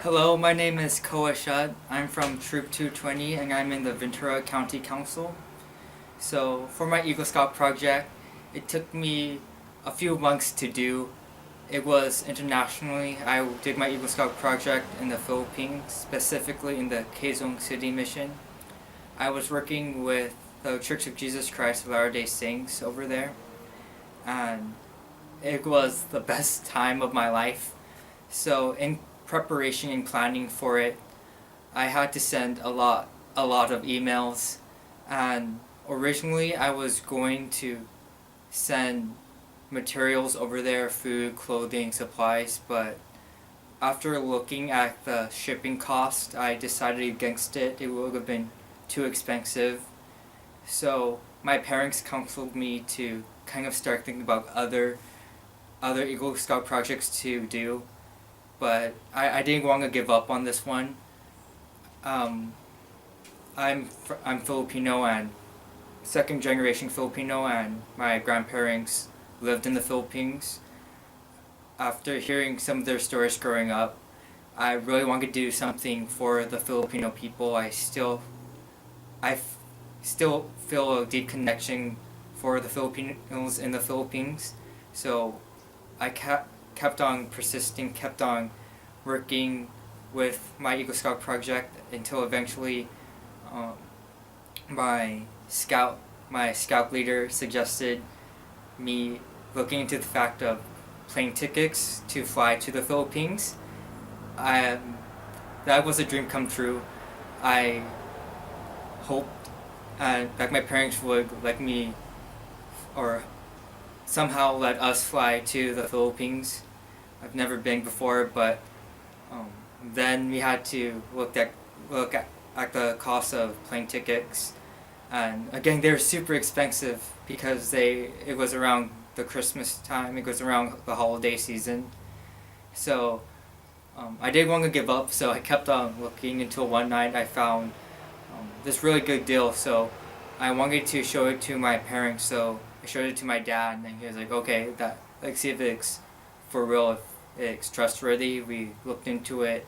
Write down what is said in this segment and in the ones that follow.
Hello, my name is Koa Shutt. I'm from Troop 220 and I'm in the Ventura County Council. So for my Eagle Scout project, it took me a few months to do. It was internationally. I did my Eagle Scout project in the Philippines, specifically in the Quezon City mission. I was working with the Church of Jesus Christ of Latter-day Saints over there, and it was the best time of my life. So in preparation and planning for it, I had to send a lot of emails, and originally I was going to send materials over there, food, clothing, supplies, but after looking at the shipping cost, I decided against it. It would have been too expensive. So my parents counseled me to kind of start thinking about other Eagle Scout projects to do, but I didn't want to give up on this one. I'm Filipino and second generation Filipino, and my grandparents lived in the Philippines. After hearing some of their stories growing up, I really wanted to do something for the Filipino people. I still feel a deep connection for the Filipinos in the Philippines, so I kept on persisting, kept on working with my Eagle Scout project until eventually my scout leader suggested me looking into the fact of plane tickets to fly to the Philippines. That was a dream come true. I hoped that my parents would let me, or somehow let us fly to the Philippines. I've never been before, but then we had to look at the cost of plane tickets, and again they were super expensive because it was around the Christmas time. It was around the holiday season, so I didn't want to give up. So I kept on looking until one night I found this really good deal. So I wanted to show it to my parents. So I showed it to my dad, and he was like, "Okay, see if it's for real, if it's trustworthy." We looked into it.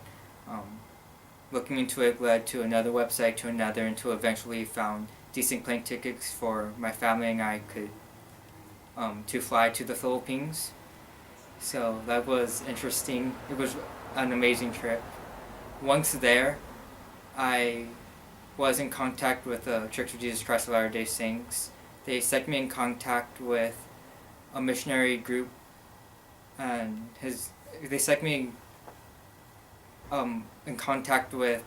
Looking into it led to another website, to another, until eventually found decent plane tickets for my family and I could to fly to the Philippines. So that was interesting. It was an amazing trip. Once there, I was in contact with the Church of Jesus Christ of Latter-day Saints. They set me in contact with a missionary group, and they set me in contact with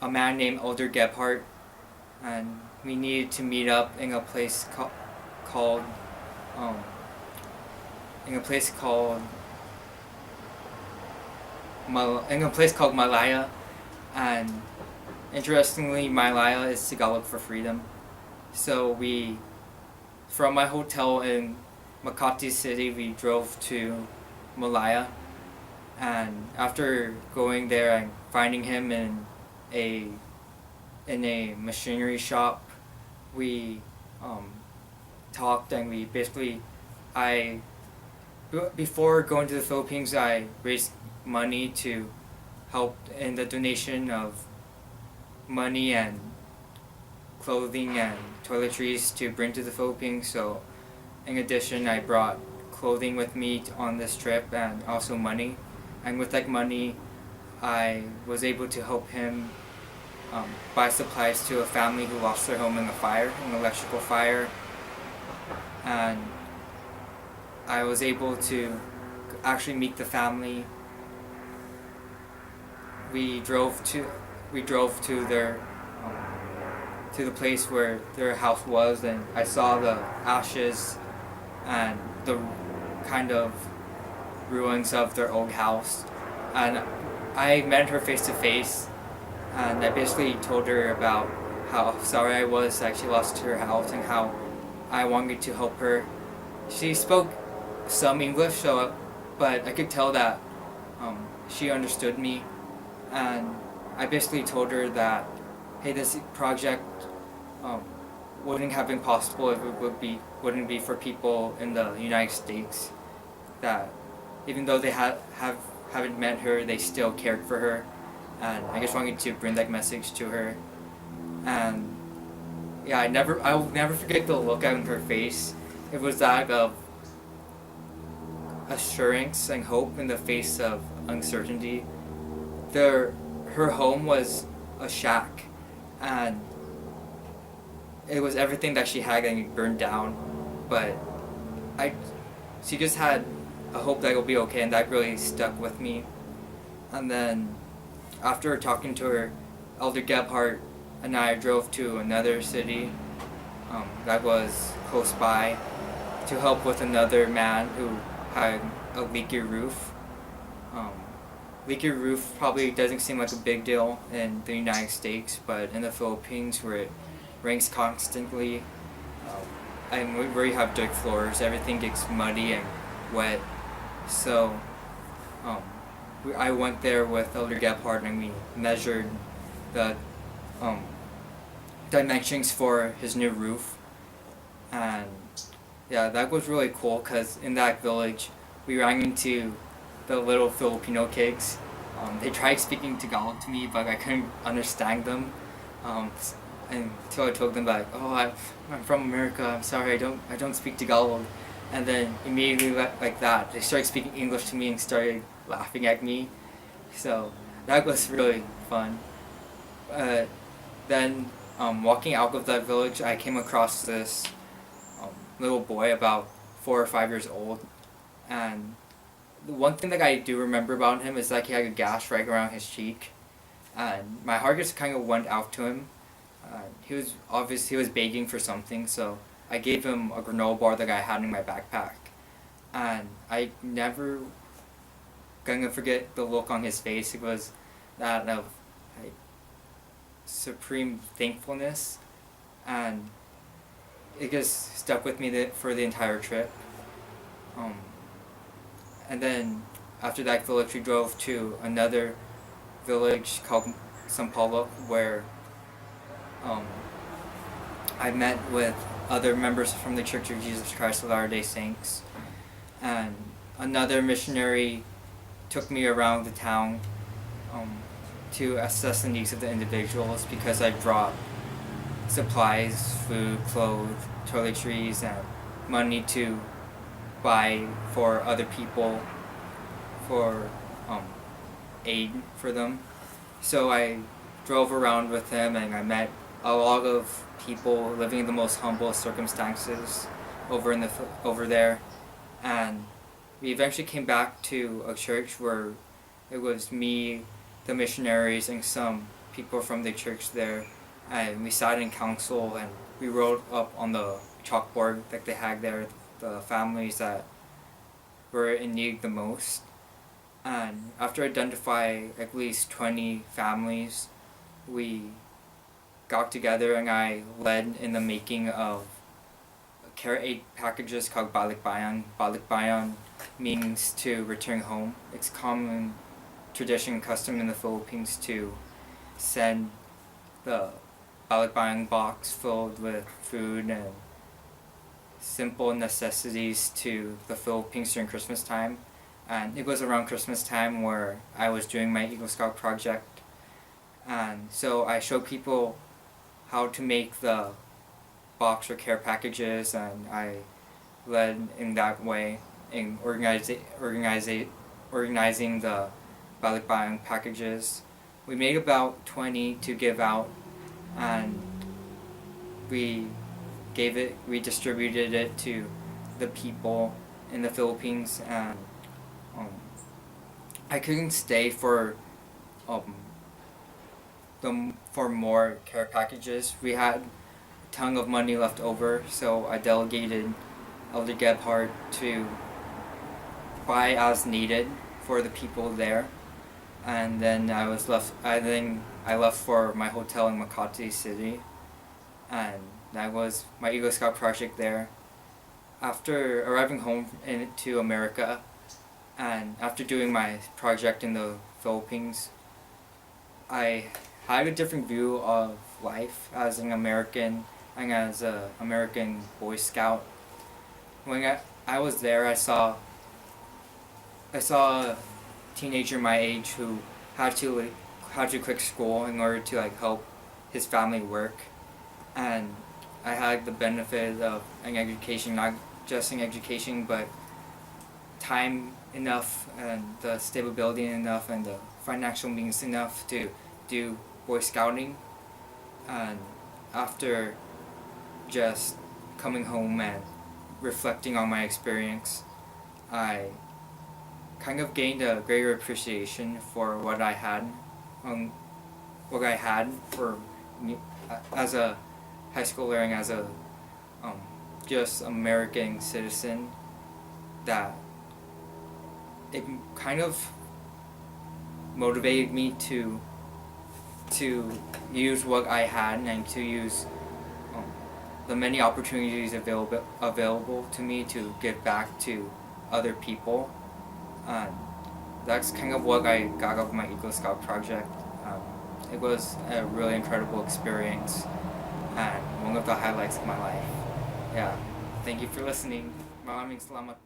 a man named Elder Gebhardt, and we needed to meet up in a place called Malaya, and interestingly, Malaya is Tagalog for freedom. So from my hotel in Makati City, we drove to Malaya, and after going there and finding him in a machinery shop, we talked, and before going to the Philippines, I raised money to help in the donation of money and clothing and toiletries to bring to the Philippines. So in addition, I brought clothing with me on this trip and also money. And with that money, I was able to help him buy supplies to a family who lost their home in an electrical fire. And I was able to actually meet the family. We drove to the place where their house was, and I saw the ashes and the kind of ruins of their old house, and I met her face to face, and I basically told her about how sorry I was that she lost her house and how I wanted to help her. She spoke some English, but I could tell that she understood me, and I basically told her that, hey, this project wouldn't have been possible if it wouldn't be for people in the United States, that even though they have haven't met her, they still cared for her, and I just wanted to bring that message to her. And yeah, I'll never forget the look on her face. It was that of assurance and hope in the face of uncertainty. There, her home was a shack, and it was everything that she had getting burned down. But I, she just had a hope that it'll be okay, and that really stuck with me. And then, after talking to her, Elder Gebhardt and I drove to another city that was close by to help with another man who had a leaky roof. Um, Leaky roof probably doesn't seem like a big deal in the United States, but in the Philippines, where it rains constantly, and where you have dirt floors, everything gets muddy and wet. So, um, I went there with Elder Gebhardt and we measured the um, dimensions for his new roof, and yeah, that was really cool because in that village we ran into the little Filipino kids. They tried speaking Tagalog to me, but I couldn't understand them. Um, until I told them like, oh, I'm from America. I'm sorry, I don't speak Tagalog. And then immediately like that, they started speaking English to me and started laughing at me. So that was really fun. Then walking out of that village, I came across this little boy about 4 or 5 years old, and the one thing that I do remember about him is that he had a gash right around his cheek, and my heart just kind of went out to him. He was begging for something, so I gave him a granola bar that I had in my backpack, and I never gonna forget the look on his face. It was that of like supreme thankfulness, and it just stuck with me for the entire trip. And then after that village, we drove to another village called Sampaloc, where I met with other members from the Church of Jesus Christ of Latter-day Saints, and another missionary took me around the town to assess the needs of the individuals, because I brought supplies, food, clothes, toiletries, and money to buy for other people for aid for them. So I drove around with him and I met a lot of people living in the most humble circumstances over there, and we eventually came back to a church where it was me, the missionaries, and some people from the church there, and we sat in council and we wrote up on the chalkboard that they had there the families that were in need the most. And after identifying at least 20 families, we got together and I led in the making of care aid packages called balikbayan. Balikbayan means to return home. It's common tradition and custom in the Philippines to send the balikbayan box filled with food and simple necessities to the Philippines during Christmas time. And it was around Christmas time where I was doing my Eagle Scout project, and so I showed people how to make the box or care packages, and I led in that way in organizing the balikbayan packages. We made about 20 to give out, and we distributed it to the people in the Philippines, and I couldn't stay for more care packages. We had a ton of money left over, so I delegated Elder Gebhardt to buy as needed for the people there, and then I left for my hotel in Makati City, and that was my Eagle Scout project there. After arriving home to America, and after doing my project in the Philippines, I had a different view of life as an American and as an American Boy Scout. When I was there, I saw teenager my age who had to quit school in order to help his family work, and I had the benefit of an education, not just an education, but time enough and the stability enough and the financial means enough to do Boy Scouting. And after just coming home and reflecting on my experience, I kind of gained a greater appreciation for what I had, for me as a high schooler and as a just American citizen. That it kind of motivated me to use what I had and to use the many opportunities available to me to give back to other people. And that's kind of what I got out of my Eagle Scout project. It was a really incredible experience and one of the highlights of my life. Yeah, thank you for listening. Maraming salamat.